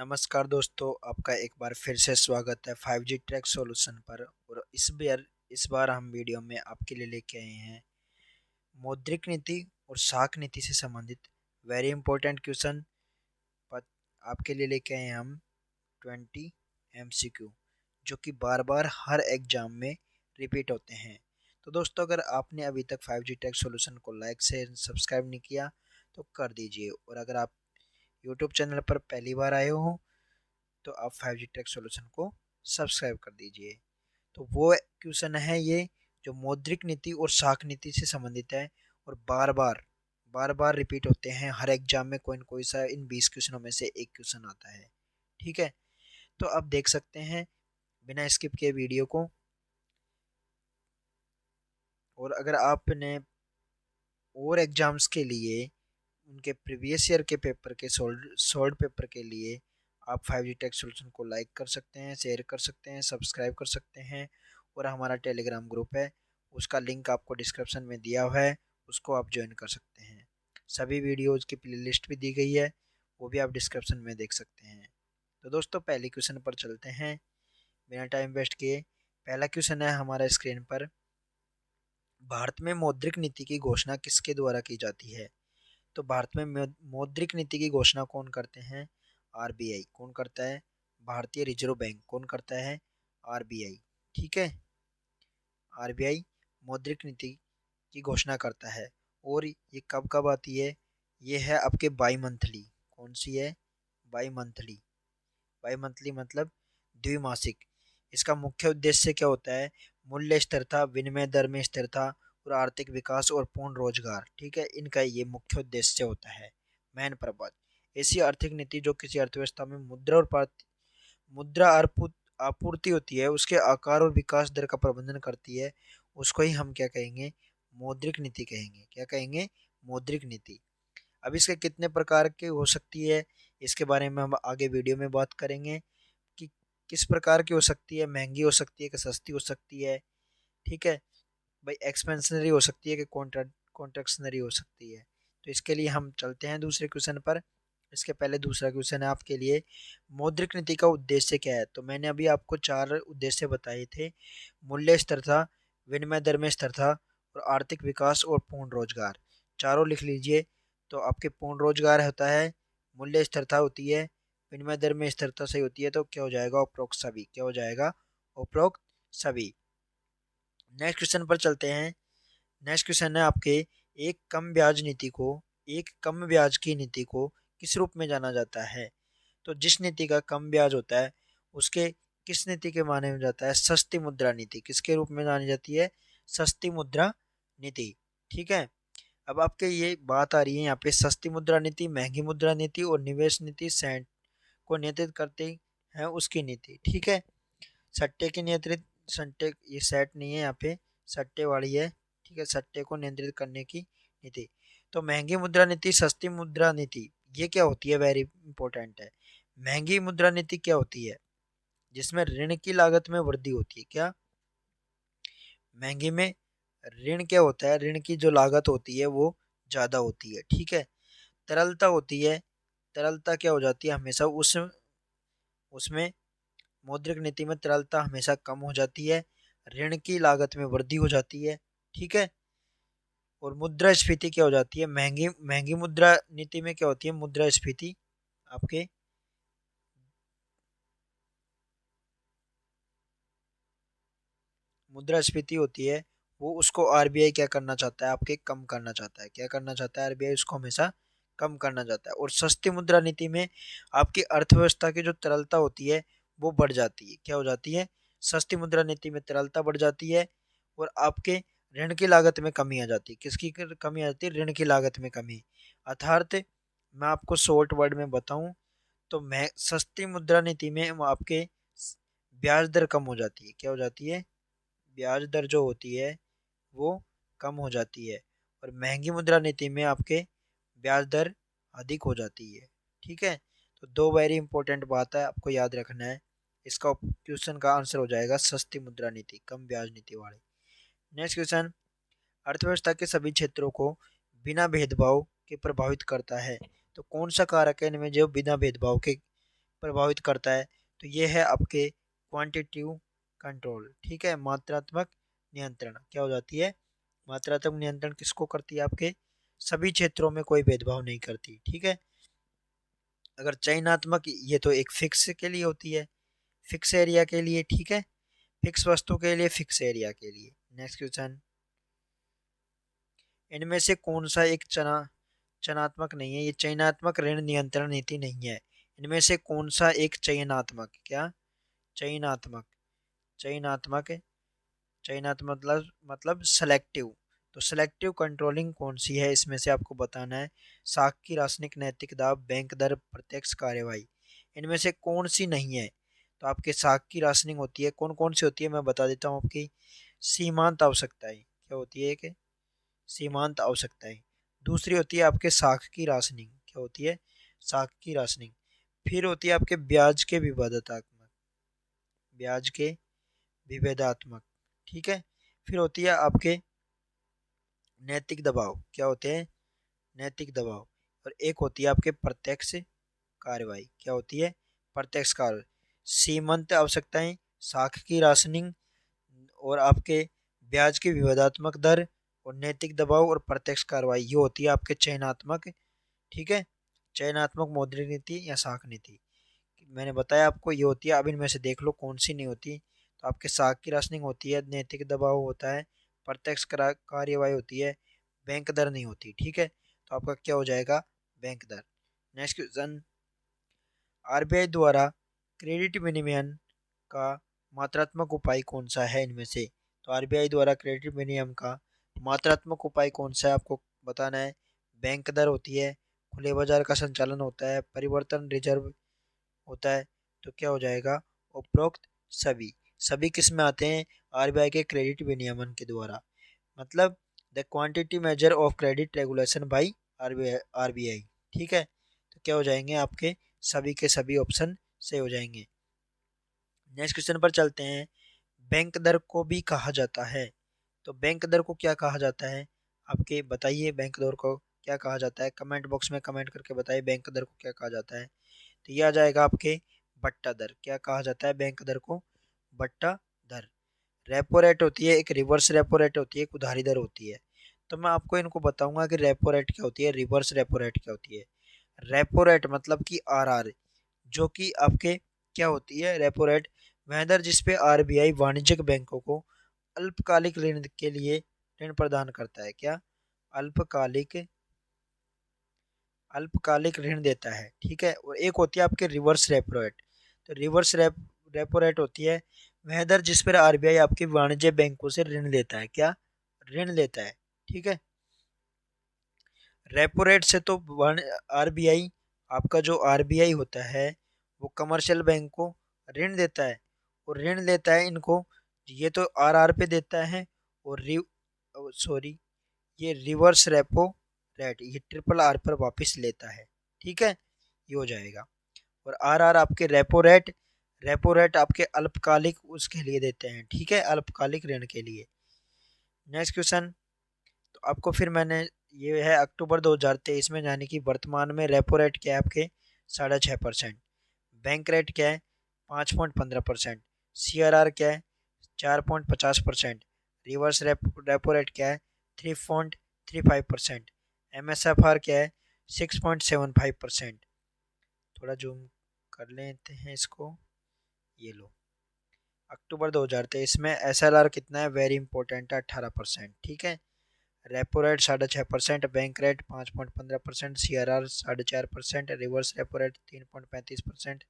नमस्कार दोस्तों, आपका एक बार फिर से स्वागत है 5G ट्रैक सॉल्यूशन पर। और इस बार हम वीडियो में आपके लिए लेके आए हैं मौद्रिक नीति और साख नीति से संबंधित वेरी इंपॉर्टेंट क्वेश्चन पर आपके लिए लेके आए हैं हम 20 MCQ, जो कि बार बार हर एग्जाम में रिपीट होते हैं। तो दोस्तों, अगर आपने अभी तक 5G ट्रैक सॉल्यूशन को लाइक से सब्सक्राइब नहीं किया तो कर दीजिए, और अगर आप यूट्यूब चैनल पर पहली बार आए हो तो आप 5G टेक सॉल्यूशन को सब्सक्राइब कर दीजिए। तो वो क्वेश्चन है ये, जो मौद्रिक नीति और साख नीति से संबंधित है और बार बार रिपीट होते हैं हर एग्जाम में। कोई न कोई सा इन 20 क्वेश्चनों में से एक क्वेश्चन आता है। ठीक है, तो आप देख सकते हैं बिना स्किप किए वीडियो को। और अगर आपने और एग्जाम्स के लिए उनके प्रीवियस ईयर के पेपर के सोल्ड पेपर के लिए आप 5G टेक सॉल्यूशन को लाइक कर सकते हैं, शेयर कर सकते हैं, सब्सक्राइब कर सकते हैं। और हमारा टेलीग्राम ग्रुप है, उसका लिंक आपको डिस्क्रिप्शन में दिया हुआ है, उसको आप ज्वाइन कर सकते हैं। सभी वीडियोज़ की प्लेलिस्ट भी दी गई है, वो भी आप डिस्क्रिप्शन में देख सकते हैं। तो दोस्तों, पहले क्वेश्चन पर चलते हैं बिना टाइम वेस्ट किए। पहला क्वेश्चन है हमारा स्क्रीन पर, भारत में मौद्रिक नीति की घोषणा किसके द्वारा की जाती है? तो भारत में मौद्रिक नीति की घोषणा कौन करते हैं? आरबीआई। कौन करता है? भारतीय रिजर्व बैंक। कौन करता है? आरबीआई। ठीक है, आरबीआई मौद्रिक नीति की घोषणा करता है। और ये कब कब आती है? ये है आपके बाई मंथली। कौन सी है? By monthly. बाई मंथली मतलब द्विमासिक। इसका मुख्य उद्देश्य क्या होता है? मूल्य स्थिरता, विनिमय दर में स्थिरता, और आर्थिक विकास और पूर्ण रोजगार। ठीक है, इनका ये मुख्य उद्देश्य होता है, मेन पर्पज। ऐसी आर्थिक नीति जो किसी अर्थव्यवस्था में मुद्रा आपूर्ति होती है, उसके आकार और विकास दर का प्रबंधन करती है, उसको ही हम क्या कहेंगे? मौद्रिक नीति कहेंगे। क्या कहेंगे? मौद्रिक नीति। अब इसके कितने प्रकार की हो सकती है, इसके बारे में हम आगे वीडियो में बात करेंगे कि किस प्रकार की हो सकती है। महंगी हो सकती है कि सस्ती हो सकती है? ठीक है भाई, एक्सपेंशनरी हो सकती है कि कॉन्ट्रैक्शनरी हो सकती है? तो इसके लिए हम चलते हैं दूसरे क्वेश्चन पर। इसके पहले दूसरा क्वेश्चन है आपके लिए, मौद्रिक नीति का उद्देश्य क्या है? तो मैंने अभी आपको 4 उद्देश्य बताए थे: मूल्य स्थिरता, विनिमय दर में स्थिरता, और आर्थिक विकास, और पूर्ण रोजगार। चारों लिख लीजिए। तो आपके पूर्ण रोजगार होता है, मूल्य स्थिरता होती है, विनिमय दर में स्थिरता सही होती है, तो क्या हो जाएगा? उपरोक्त सभी। क्या हो जाएगा? उपरोक्त सभी। नेक्स्ट क्वेश्चन पर चलते हैं। नेक्स्ट क्वेश्चन है आपके, एक कम ब्याज नीति को एक कम ब्याज की नीति को किस रूप में जाना जाता है? तो जिस नीति का कम ब्याज होता है उसके किस नीति के माने में जाता है? सस्ती मुद्रा नीति। किसके रूप में जानी जाती है? सस्ती मुद्रा नीति। ठीक है, अब आपके ये बात आ रही है यहाँ पे, सस्ती मुद्रा नीति, महंगी मुद्रा नीति और निवेश नीति सेंट को नियंत्रित करते हैं उसकी नीति। ठीक है, सट्टे की नियंत्रित, सट्टे ये सेट नहीं है यहाँ पे, सट्टे वाली है। ठीक है, सट्टे को नियंत्रित करने की नीति। तो महंगी मुद्रा नीति, सस्ती मुद्रा नीति, ये क्या होती है? वेरी इंपॉर्टेंट है। महंगी मुद्रा नीति क्या होती है? जिसमें ऋण की लागत में वृद्धि होती है। क्या? महंगी में ऋण क्या होता है? ऋण की जो लागत होती है वो ज्यादा होती है। ठीक है, तरलता होती है। तरलता क्या हो जाती है? हमेशा उसमें मौद्रिक नीति में तरलता हमेशा कम हो जाती है, ऋण की लागत में वृद्धि हो जाती है। ठीक है, और मुद्रास्फीति क्या हो जाती है? महंगी महंगी मुद्रा नीति में क्या होती है? मुद्रास्फीति आपके मुद्रास्फीति होती है, वो उसको आरबीआई क्या करना चाहता है? आपके कम करना चाहता है। क्या करना चाहता है? आरबीआई उसको हमेशा कम करना चाहता है। और सस्ती मुद्रा नीति में आपकी अर्थव्यवस्था की जो तरलता होती है वो बढ़ जाती है। क्या हो जाती है? सस्ती मुद्रा नीति में तरलता बढ़ जाती है, और आपके ऋण की लागत में कमी आ जाती है। किसकी कमी आ जाती है? ऋण की लागत में कमी। अर्थात मैं आपको शॉर्ट वर्ड में बताऊं तो मैं सस्ती मुद्रा नीति में वो आपके ब्याज दर कम हो जाती है। क्या हो जाती है? ब्याज दर जो होती है वो कम हो जाती है, और महंगी मुद्रा नीति में आपके ब्याज दर अधिक हो जाती है। ठीक है, तो दो वेरी इंपॉर्टेंट बात है, आपको याद रखना है। इसका क्वेश्चन का आंसर हो जाएगा सस्ती मुद्रा नीति, कम ब्याज नीति वाली। नेक्स्ट क्वेश्चन, अर्थव्यवस्था के सभी क्षेत्रों को बिना भेदभाव के प्रभावित करता है? तो कौन सा कारक है इनमें जो बिना भेदभाव के प्रभावित करता है। तो ये है आपके क्वांटिटेटिव कंट्रोल, ठीक है। मात्रात्मक नियंत्रण क्या हो जाती है? मात्रात्मक नियंत्रण किसको करती है? आपके सभी क्षेत्रों में कोई भेदभाव नहीं करती, ठीक है। अगर चयनात्मक, ये तो एक फिक्स के लिए होती है, फिक्स एरिया के लिए, ठीक है। फिक्स वस्तु के लिए, फिक्स एरिया के लिए। नेक्स्ट क्वेश्चन, इनमें से कौन सा एक चयनात्मक नहीं है? ये चयनात्मक ऋण नियंत्रण नीति नहीं है। इनमें से कौन सा एक चयनात्मक, क्या चयनात्मक, चयनात्मक चयनात्मक मतलब सेलेक्टिव। तो सेलेक्टिव कंट्रोलिंग कौन सी है? इसमें से आपको बताना है। साख की रासायनिक नैतिक दाब, बैंक दर, प्रत्यक्ष कार्यवाही, इनमें से कौन सी नहीं है? तो आपके साख की राशनिंग होती है, कौन कौन सी होती है मैं बता देता हूँ आपकी। सीमांत आवश्यकताएं, क्या होती है? एक सीमांत आवश्यकताएं। दूसरी होती है आपके साख की राशनिंग, क्या होती है? साख की राशनिंग। फिर होती है आपके ब्याज के विवादात्मक, ब्याज के विभेदात्मक, ठीक है। फिर होती है आपके नैतिक दबाव, क्या होते हैं? नैतिक दबाव। और एक होती है आपके प्रत्यक्ष कार्रवाई, क्या होती है? प्रत्यक्ष कार्य। सीमंत आवश्यकताएं, साख की राशनिंग, और आपके ब्याज की विवादात्मक दर, और नैतिक दबाव, और प्रत्यक्ष कार्रवाई, ये होती है आपके चयनात्मक, ठीक है। चयनात्मक मौद्रिक नीति या साख नीति, मैंने बताया आपको ये होती है। अब इनमें से देख लो कौन सी नहीं होती। तो आपके साख की राशनिंग होती है, नैतिक दबाव होता है, प्रत्यक्ष कार्यवाही होती है, बैंक दर नहीं होती, ठीक है। तो आपका क्या हो जाएगा? बैंक दर। नेक्स्ट क्वेश्चन, आरबीआई द्वारा क्रेडिट विनियमन का मात्रात्मक उपाय कौन सा है इनमें से? तो आरबीआई द्वारा क्रेडिट विनियमन का मात्रात्मक उपाय कौन सा है आपको बताना है। बैंक दर होती है, खुले बाजार का संचालन होता है, परिवर्तन रिजर्व होता है। तो क्या हो जाएगा? उपरोक्त सभी। सभी किस में आते हैं? आरबीआई के क्रेडिट विनियमन के द्वारा, मतलब the quantity measure of credit regulation by RBI, RBI, ठीक है। तो क्या हो जाएंगे आपके? सभी के सभी ऑप्शन से हो जाएंगे। नेक्स्ट क्वेश्चन पर चलते हैं। बैंक दर को भी कहा जाता है, तो बैंक दर को क्या कहा जाता है? आपके बताइए, बैंक दर को क्या कहा जाता है? कमेंट बॉक्स में कमेंट करके बताइए बैंक दर को क्या कहा जाता है। तो ये आ जाएगा आपके बट्टा दर। क्या कहा जाता है बैंक दर को? बट्टा दर। रेपो रेट होती है, एक रिवर्स रेपो रेट होती है, एक उधारी दर होती है। तो मैं आपको इनको बताऊंगा कि रेपो रेट क्या होती है, रिवर्स रेपो रेट क्या होती है। रेपो रेट मतलब कि आरआर, जो कि आपके क्या होती है? रेपो रेट वह दर जिसपे आरबीआई वाणिज्यिक बैंकों को अल्पकालिक ऋण के लिए ऋण प्रदान करता है। क्या? अल्पकालिक, अल्पकालिक ऋण देता है, ठीक है। और एक होती है आपके रिवर्स रेपो रेट। तो रिवर्स रेपो रेट होती है वह दर जिस पर आरबीआई आपके वाणिज्य बैंकों से ऋण लेता है। क्या? ऋण लेता है, ठीक है। रेपो रेट से तो आरबीआई, आपका जो आरबीआई होता है वो कमर्शियल बैंक को ऋण देता है, और ऋण लेता है इनको, ये तो आरआर पे देता है, और सॉरी, ये रिवर्स रेपो रेट ये ट्रिपल आर पर वापस लेता है, ठीक है। ये हो जाएगा। और आर आर आपके रेपो रेट, रेपो रेट आपके अल्पकालिक उसके लिए देते हैं, ठीक है, अल्पकालिक ऋण के लिए। नेक्स्ट क्वेश्चन, तो आपको फिर मैंने, ये है अक्टूबर 2023 में, यानी कि वर्तमान में रेपो रेट क्या है आपके? 6.5%। बैंक रेट क्या है? 5.15%। सीआरआर क्या है? 4.50%। रिवर्स रेपो रेट क्या है? 3.35%। एमएसएफआर क्या है? 6.75%। थोड़ा जूम कर लेते हैं इसको, ये लो। अक्टूबर 2023 में एसएलआर कितना है? वेरी इंपॉर्टेंट है, 18%, ठीक है। Repo rate 6.5%, bank rate 5.15%, CRR 4.5%, reverse repo rate 3.35%।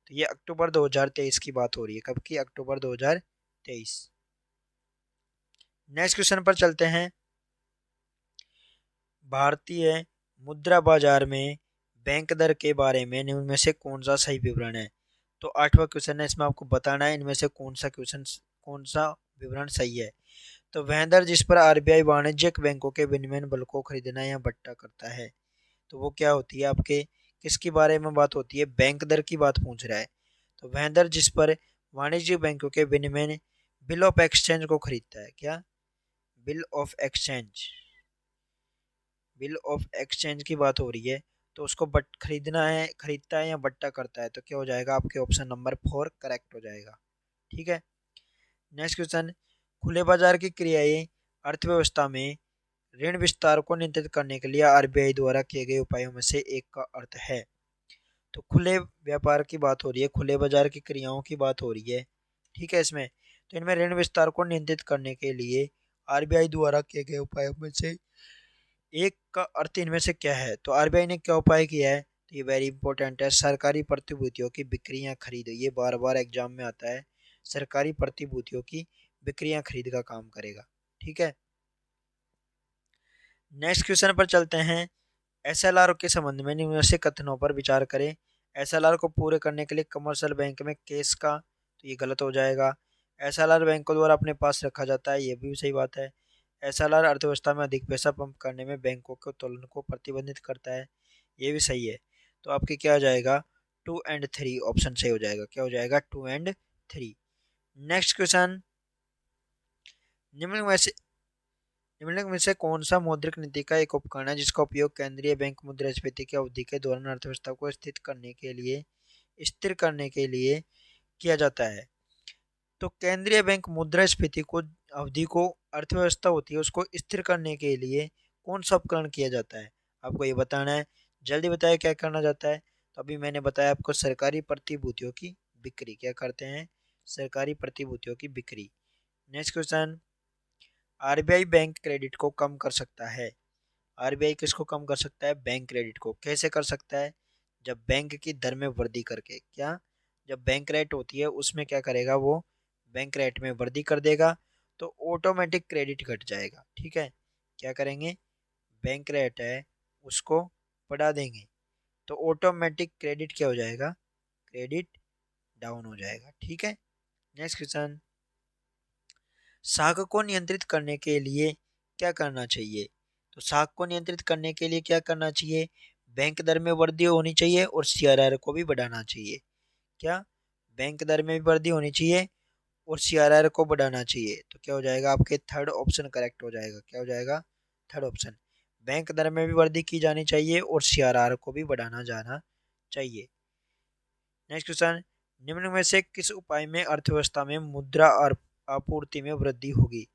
तो ये अक्टूबर 2023 की बात हो रही है, कब की? अक्टूबर 2023। नेक्स्ट क्वेश्चन पर चलते हैं। भारतीय मुद्रा बाजार में बैंक दर के बारे में निम्न में से कौन सा सही विवरण है? तो 8वां क्वेश्चन है, इसमें आपको बताना है इनमें से कौन सा क्वेश्चन, कौन सा विवरण सही है। तो वह दर जिस पर आरबीआई वाणिज्यिक बैंकों के विनिमय बल को खरीदना या बट्टा करता है, तो वो क्या होती है आपके? किसके बारे में बात होती है? बैंक दर की बात पूछ रहा है। तो वह दर जिस पर वाणिज्यिक बैंकों के विनिमय बिल ऑफ एक्सचेंज को खरीदता है। क्या? Bill of exchange, bill of exchange की बात हो रही है। तो उसको बट खरीदना है, खरीदता है या बट्टा करता है, तो क्या हो जाएगा आपके ऑप्शन नंबर 4 करेक्ट हो जाएगा। ठीक है। नेक्स्ट क्वेश्चन, खुले बाजार की क्रियाएं अर्थव्यवस्था में ऋण विस्तार को नियंत्रित करने के लिए आरबीआई द्वारा किए गए उपायों में से एक का अर्थ है। तो खुले व्यापार की बात हो रही है, खुले बाजार की क्रियाओं की बात हो रही है। ठीक है। इसमें तो इनमें ऋण विस्तार को नियंत्रित करने के लिए आरबीआई द्वारा किए गए उपायों में से एक का अर्थ इनमें से क्या है। तो आरबीआई ने क्या उपाय किया है, तो ये वेरी इंपॉर्टेंट है, सरकारी प्रतिभूतियों की बिक्री या खरीद। ये बार बार एग्जाम में आता है, सरकारी प्रतिभूतियों की बिक्री या खरीद का काम करेगा। ठीक है। नेक्स्ट क्वेश्चन पर चलते हैं। एसएलआर के संबंध में निम्न से कथनों पर विचार करें। एसएलआर को पूरे करने के लिए कमर्शियल बैंक में केस का, तो ये गलत हो जाएगा। एसएलआर बैंकों द्वारा अपने पास रखा जाता है, ये भी सही बात है। एसएलआर अर्थव्यवस्था में अधिक पैसा पंप करने में बैंकों के उत्तोलन को प्रतिबंधित करता है, ये भी सही है। तो आपके क्या हो जाएगा, 2 एंड 3 ऑप्शन सही हो जाएगा। क्या हो जाएगा, 2 एंड 3। नेक्स्ट क्वेश्चन, निम्न में से निम्नलिखित में से कौन सा मौद्रिक नीति का एक उपकरण है जिसका उपयोग केंद्रीय बैंक मुद्रास्फीति की अवधि के दौरान अर्थव्यवस्था को स्थिर करने के लिए किया जाता है। तो केंद्रीय बैंक मुद्रास्फीति को अवधि को अर्थव्यवस्था होती है उसको स्थिर करने के लिए कौन सा उपकरण किया जाता है, आपको ये बताना है। जल्दी बताया क्या करना जाता है। तो अभी मैंने बताया आपको, सरकारी प्रतिभूतियों की बिक्री। क्या करते हैं, सरकारी प्रतिभूतियों की बिक्री। Next question, RBI bank credit को कम कर सकता है। आरबीआई किसको कम कर सकता है, बैंक क्रेडिट को। कैसे कर सकता है, जब बैंक की दर में वृद्धि करके। क्या, जब बैंक रेट होती है उसमें क्या करेगा वो, बैंक रेट में वृद्धि कर देगा, तो ऑटोमेटिक क्रेडिट घट जाएगा। ठीक है। क्या करेंगे, बैंक रेट है उसको बढ़ा देंगे, तो ऑटोमेटिक क्रेडिट क्या हो जाएगा, क्रेडिट डाउन हो जाएगा। ठीक है। नेक्स्ट क्वेश्चन, साख को नियंत्रित करने के लिए क्या करना चाहिए। तो साख को नियंत्रित करने के लिए क्या करना चाहिए, बैंक दर में वृद्धि होनी चाहिए और सीआरआर को भी बढ़ाना चाहिए। क्या, बैंक दर में भी वृद्धि होनी चाहिए और सीआरआर को बढ़ाना चाहिए। तो क्या हो जाएगा, आपके थर्ड ऑप्शन करेक्ट हो जाएगा। क्या हो जाएगा, थर्ड ऑप्शन। बैंक दर में भी वृद्धि की जानी चाहिए और सीआरआर को भी बढ़ाना जाना चाहिए। नेक्स्ट क्वेश्चन, निम्न में से किस उपाय में अर्थव्यवस्था में मुद्रा और आपूर्ति में वृद्धि होगी।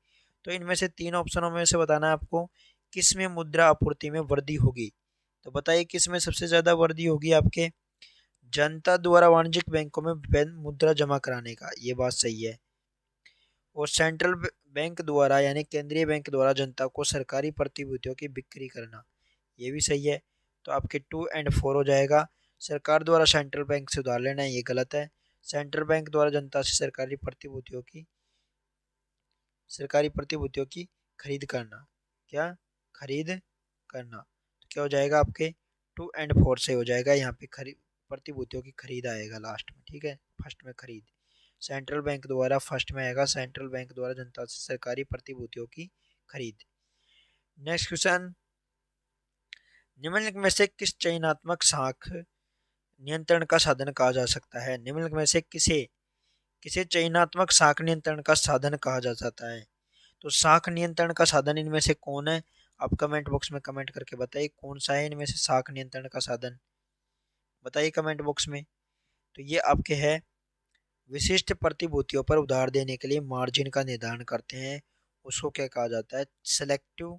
तो इनमें से 3 ऑप्शनों में से बताना है आपको, किस में मुद्रा आपूर्ति में वृद्धि होगी। तो बताइए किस में सबसे ज्यादा वृद्धि होगी, आपके जनता द्वारा वाणिज्यिक बैंकों में मुद्रा जमा कराने का, ये बात सही है। और सेंट्रल बैंक द्वारा यानी केंद्रीय बैंक द्वारा जनता को सरकारी प्रतिभूतियों की बिक्री करना, ये भी सही है। तो आपके 2 एंड 4 हो जाएगा। सरकार द्वारा सेंट्रल बैंक से उधार लेना, ये गलत है। सेंट्रल बैंक द्वारा जनता से सरकारी प्रतिभूतियों की खरीद करना। क्या, खरीद करना। तो क्या हो जाएगा आपके 2 एंड 4 से हो जाएगा। यहाँ पे खरीद, प्रतिभूतियों की खरीद आएगा लास्ट में। ठीक है, फर्स्ट में खरीद, सेंट्रल बैंक द्वारा फर्स्ट में आएगा, सेंट्रल बैंक द्वारा जनता से सरकारी प्रतिभूतियों की खरीद। नेक्स्ट क्वेश्चन, निम्नलिखित में से किस चयनात्मक साख नियंत्रण का साधन कहा जा सकता है। निम्नलिखित में से किसे किसे चयनात्मक साख नियंत्रण का साधन कहा जा सकता है। तो साख नियंत्रण का साधन इनमें से कौन है, आप कमेंट बॉक्स में कमेंट करके बताइए कौन सा है इनमें से साख नियंत्रण का साधन, बताइए कमेंट बॉक्स में। तो ये आपके है, विशिष्ट प्रतिभूतियों पर उधार देने के लिए मार्जिन का निर्धारण करते हैं, उसको क्या कहा जाता है, सेलेक्टिव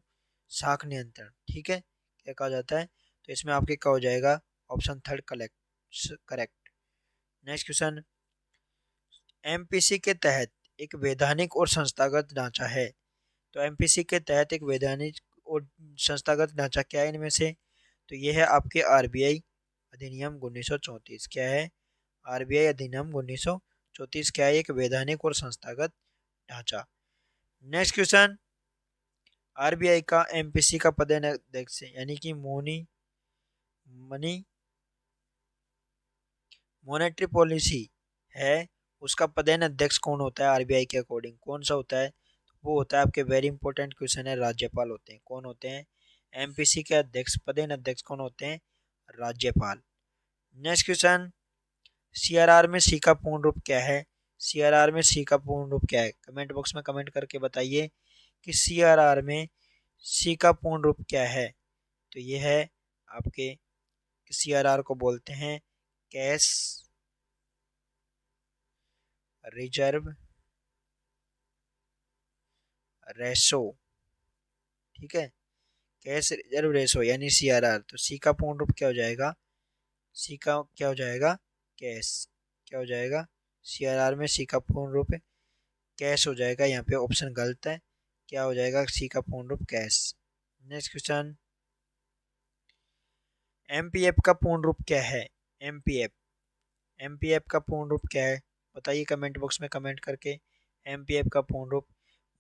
साख नियंत्रण। ठीक है, क्या कहा जाता है। तो इसमें आपके क्या हो जाएगा, option third correct. Next question, MPC के तहत एक वैधानिक और संस्थागत ढांचा है। तो एमपीसी के तहत एक वैधानिक और संस्थागत ढांचा क्या है इनमें से, तो ये है आपके आरबीआई अधिनियम 1934। क्या है, आरबीआई अधिनियम 1934 क्या है, एक वैधानिक और संस्थागत ढांचा। नेक्स्ट क्वेश्चन, आरबीआई का एमपीसी का पदाध्यक्ष यानी कि मनी मॉनेटरी पॉलिसी है, उसका पदेन अध्यक्ष कौन होता है आरबीआई के अकॉर्डिंग, कौन सा होता है, वो होता है आपके, वेरी इंपॉर्टेंट क्वेश्चन है, राज्यपाल होते हैं। कौन होते हैं, एमपीसी के अध्यक्ष पदेन अध्यक्ष कौन होते हैं, राज्यपाल। नेक्स्ट क्वेश्चन, सीआरआर में सी का पूर्ण रूप क्या है। सीआरआर में सी का पूर्ण रूप क्या है, कमेंट बॉक्स में कमेंट करके बताइए कि सीआरआर में सी का पूर्ण रूप क्या है। तो ये है आपके सीआरआर को बोलते हैं कैश रिजर्व रेशो। ठीक है, कैश रिजर्व रेशो यानी सीआरआर। तो सी का पूर्ण रूप क्या हो जाएगा, सी का क्या हो जाएगा, कैश। क्या हो जाएगा, सीआरआर में सी का पूर्ण रूप है कैश हो जाएगा। यहाँ पे ऑप्शन गलत है, क्या हो जाएगा, सी का पूर्ण रूप कैश। नेक्स्ट क्वेश्चन, एमपीएफ का पूर्ण रूप क्या है। एमपीएफ, एमपीएफ का पूर्ण रूप क्या है, बताइए कमेंट बॉक्स में कमेंट करके। एमपीएफ का पूर्ण रूप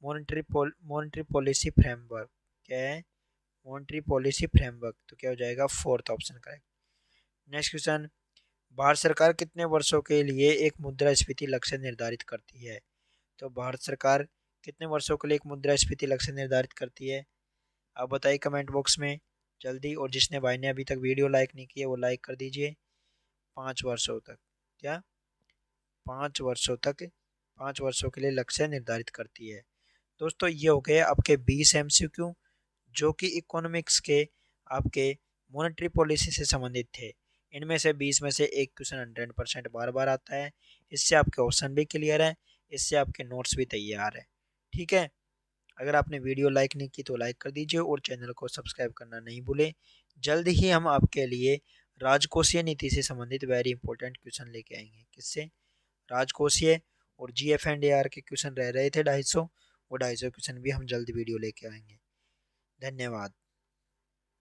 मॉनेटरी पॉलिसी फ्रेमवर्क। क्या है, मॉनेटरी पॉलिसी फ्रेमवर्क। तो क्या हो जाएगा, fourth option correct. Next question, Bharat सरकार कितने वर्षों के लिए एक मुद्रास्फीति लक्ष्य निर्धारित करती है। तो भारत सरकार कितने वर्षों के लिए एक मुद्रास्फीति लक्ष्य निर्धारित करती है, आप बताइए कमेंट बॉक्स में जल्दी। और जिसने भाई ने अभी तक वीडियो लाइक नहीं किया वो लाइक कर दीजिए। 5 वर्षों तक, क्या 5 वर्षों तक, 5 वर्षों के लिए लक्ष्य निर्धारित करती है। दोस्तों ये हो गए आपके 20 एमसीक्यू जो कि इकोनॉमिक्स के आपके मॉनेटरी पॉलिसी से संबंधित थे। इनमें से 20 में से एक क्वेश्चन 100% बार बार आता है। इससे आपके ऑप्शन भी क्लियर है, इससे आपके नोट्स भी तैयार है। ठीक है, अगर आपने वीडियो लाइक नहीं की तो लाइक कर दीजिए और चैनल को सब्सक्राइब करना नहीं भूलें। जल्द ही हम आपके लिए राजकोषीय नीति से संबंधित वेरी इंपॉर्टेंट क्वेश्चन लेके आएंगे। किससे, राजकोषीय। और GF&AR के क्वेश्चन रह रहे थे 250, वो 250 क्वेश्चन भी हम जल्द वीडियो लेके आएंगे। धन्यवाद।